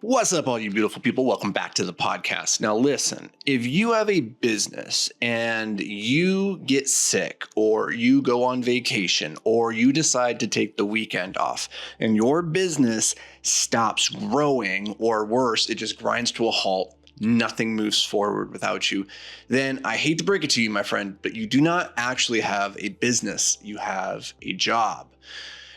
What's up, all you beautiful people? Welcome back to the podcast. Now, listen, if you have a business and you get sick or you go on vacation or you decide to take the weekend off and your business stops growing, or worse, it just grinds to a halt, nothing moves forward without you, then I hate to break it to you, my friend, but you do not actually have a business. You have a job.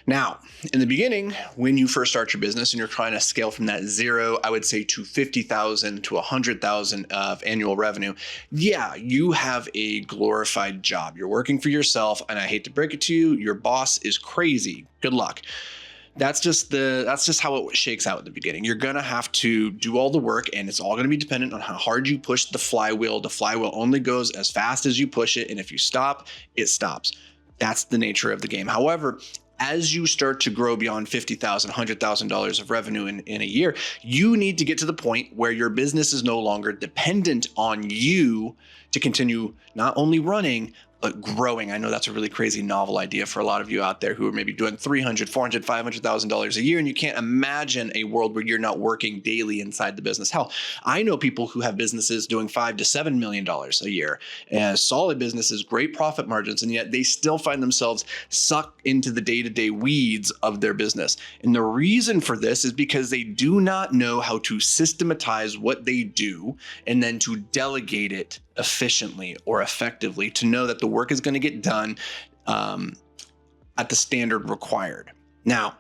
Now, in the beginning, when you first start your business and you're trying to scale from that zero, I would say to 50,000 to 100,000 of annual revenue, yeah, you have a glorified job. You're working for yourself, and I hate to break it to you, your boss is crazy. Good luck. That's just how it shakes out at the beginning. You're gonna have to do all the work, and it's all gonna be dependent on how hard you push the flywheel. The flywheel only goes as fast as you push it, and if you stop, it stops. That's the nature of the game. However, as you start to grow beyond $50,000, $100,000 of revenue in a year, you need to get to the point where your business is no longer dependent on you to continue not only running, but growing. I know that's a really crazy novel idea for a lot of you out there who are maybe doing $300,000, $400,000, $500,000 a year, and you can't imagine a world where you're not working daily inside the business. Hell, I know people who have businesses doing $5 to $7 million a year, solid businesses, great profit margins, and yet they still find themselves sucked into the day-to-day weeds of their business. And the reason for this is because they do not know how to systematize what they do and then to delegate it efficiently or effectively, to know that the work is going to get done at the standard required. Now,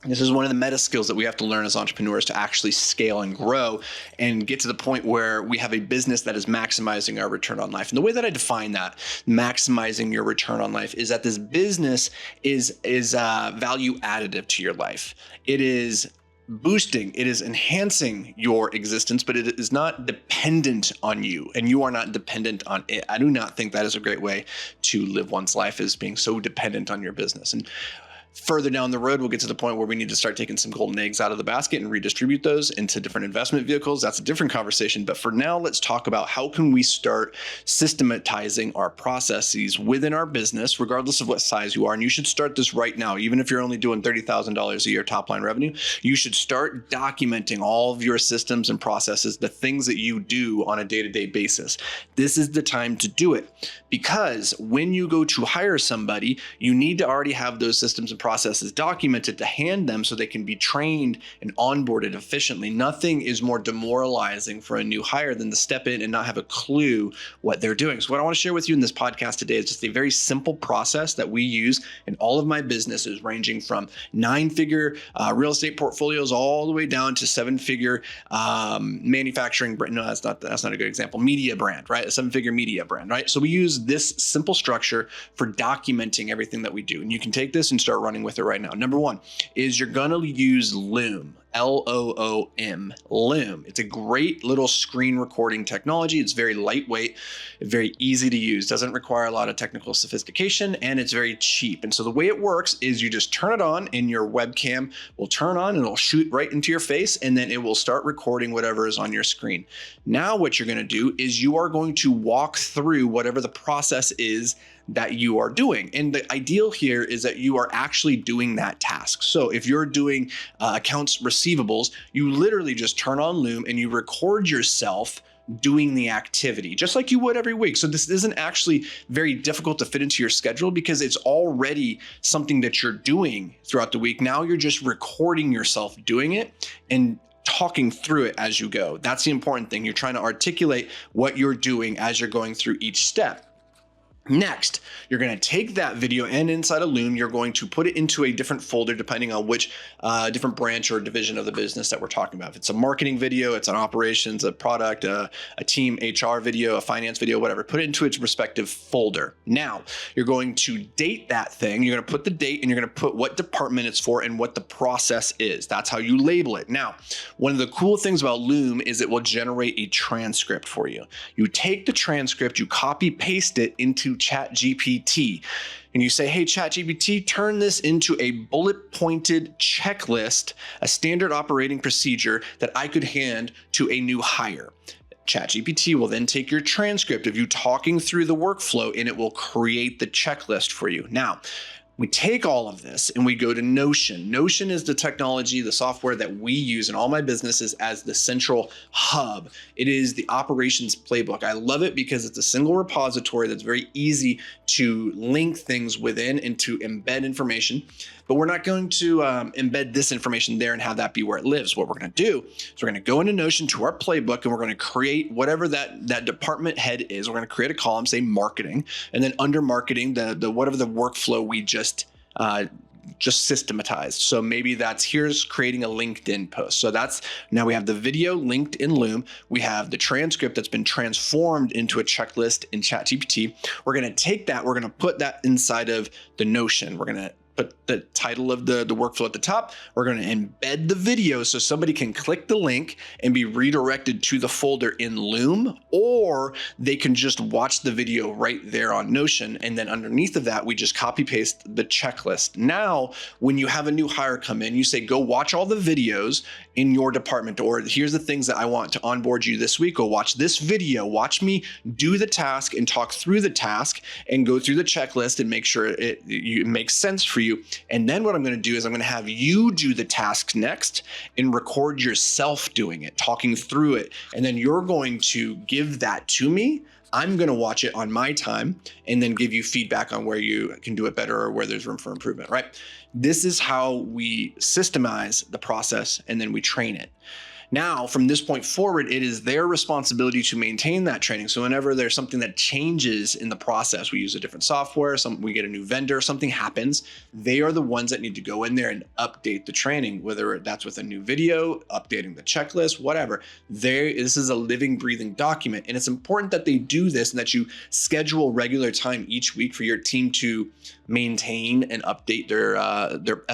this is one of the meta skills that we have to learn as entrepreneurs to actually scale and grow and get to the point where we have a business that is maximizing our return on life. And the way that I define that, maximizing your return on life, is that this business is value additive to your life. It is boosting, it is enhancing your existence, but it is not dependent on you, and you are not dependent on it. I do not think that is a great way to live one's life, is being so dependent on your business. And further down the road, we'll get to the point where we need to start taking some golden eggs out of the basket and redistribute those into different investment vehicles. That's a different conversation. But for now, let's talk about how can we start systematizing our processes within our business, regardless of what size you are. And you should start this right now. Even if you're only doing $30,000 a year top line revenue, you should start documenting all of your systems and processes, the things that you do on a day-to-day basis. This is the time to do it, because when you go to hire somebody, you need to already have those systems and processes documented to hand them so they can be trained and onboarded efficiently. Nothing is more demoralizing for a new hire than to step in and not have a clue what they're doing. So what I want to share with you in this podcast today is just a very simple process that we use in all of my businesses, ranging from 9-figure real estate portfolios all the way down to 7-figure manufacturing brand. No, that's not a good example. Media brand, right? A 7-figure media brand, right? So we use this simple structure for documenting everything that we do. And you can take this and start running with it right now. Number one is you're going to use Loom. Loom. Loom. It's a great little screen recording technology. It's very lightweight, very easy to use, doesn't require a lot of technical sophistication, and it's very cheap. And so the way it works is you just turn it on and your webcam will turn on and it'll shoot right into your face, and then it will start recording whatever is on your screen. Now what you're going to do is you are going to walk through whatever the process is that you are doing. And the ideal here is that you are actually doing that task. So if you're doing accounts receivables, you literally just turn on Loom and you record yourself doing the activity just like you would every week. So this isn't actually very difficult to fit into your schedule because it's already something that you're doing throughout the week. Now you're just recording yourself doing it and talking through it as you go. That's the important thing. You're trying to articulate what you're doing as you're going through each step. Next, you're going to take that video, and inside of Loom, you're going to put it into a different folder depending on which different branch or division of the business that we're talking about. If it's a marketing video, it's an operations, a product, a team HR video, a finance video, whatever. Put it into its respective folder. Now, you're going to date that thing. You're going to put the date, and you're going to put what department it's for and what the process is. That's how you label it. Now, one of the cool things about Loom is it will generate a transcript for you. You take the transcript, you copy paste it into ChatGPT, and you say, hey, ChatGPT, turn this into a bullet pointed checklist, a standard operating procedure that I could hand to a new hire. ChatGPT will then take your transcript of you talking through the workflow, and it will create the checklist for you. Now, We take all of this and we go to Notion. Notion is the technology, the software that we use in all my businesses as the central hub. It is the operations playbook. I love it because it's a single repository that's very easy to link things within and to embed information. But we're not going to embed this information there and have that be where it lives. What we're going to do is we're going to go into Notion to our playbook, and we're going to create whatever that department head is. We're going to create a column, say marketing, and then under marketing, the whatever the workflow we just systematized. So maybe here's creating a LinkedIn post. So now we have the video linked in Loom. We have the transcript that's been transformed into a checklist in ChatGPT. We're going to take that, we're going to put that inside of the Notion. We're going to put the title of the workflow at the top. We're going to embed the video so somebody can click the link and be redirected to the folder in Loom, or they can just watch the video right there on Notion. And then underneath of that, we just copy paste the checklist. Now, when you have a new hire come in, you say, go watch all the videos in your department, or here's the things that I want to onboard you this week. Go watch this video, watch me do the task and talk through the task and go through the checklist and make sure it makes sense for you. And then what I'm going to do is I'm going to have you do the task next and record yourself doing it, talking through it. And then you're going to give that to me. I'm going to watch it on my time and then give you feedback on where you can do it better or where there's room for improvement, right? This is how we systemize the process and then we train it. Now, from this point forward, it is their responsibility to maintain that training. So whenever there's something that changes in the process, we use a different software, we get a new vendor, something happens, they are the ones that need to go in there and update the training, whether that's with a new video, updating the checklist, whatever. This is a living, breathing document. And it's important that they do this and that you schedule regular time each week for your team to maintain and update their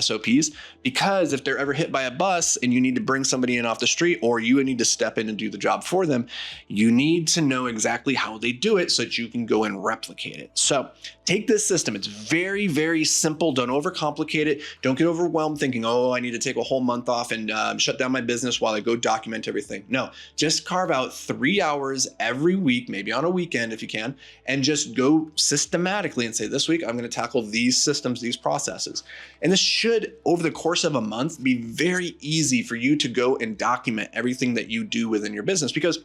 SOPs. Because if they're ever hit by a bus and you need to bring somebody in off the street, or you need to step in and do the job for them, you need to know exactly how they do it so that you can go and replicate it. So take this system. It's very, very simple. Don't overcomplicate it. Don't get overwhelmed thinking, oh, I need to take a whole month off and shut down my business while I go document everything. No, just carve out 3 hours every week, maybe on a weekend if you can, and just go systematically and say, this week, I'm going to tackle these systems, these processes. And this should, over the course of a month, be very easy for you to go and document everything that you do within your business, because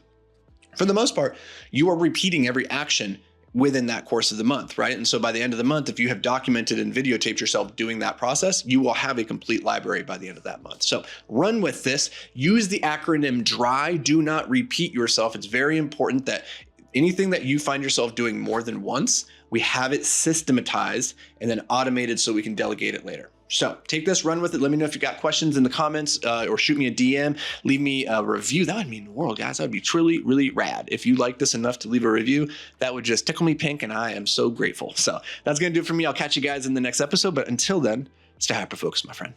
for the most part, you are repeating every action within that course of the month, right? And so by the end of the month, if you have documented and videotaped yourself doing that process, you will have a complete library by the end of that month. So run with this. Use the acronym DRY. Do not repeat yourself. It's very important that anything that you find yourself doing more than once, we have it systematized and then automated so we can delegate it later. So take this, run with it. Let me know if you got questions in the comments or shoot me a DM, leave me a review. That would mean the world, guys. That would be truly, really rad. If you like this enough to leave a review, that would just tickle me pink and I am so grateful. So that's going to do it for me. I'll catch you guys in the next episode. But until then, stay hyper-focused, my friend.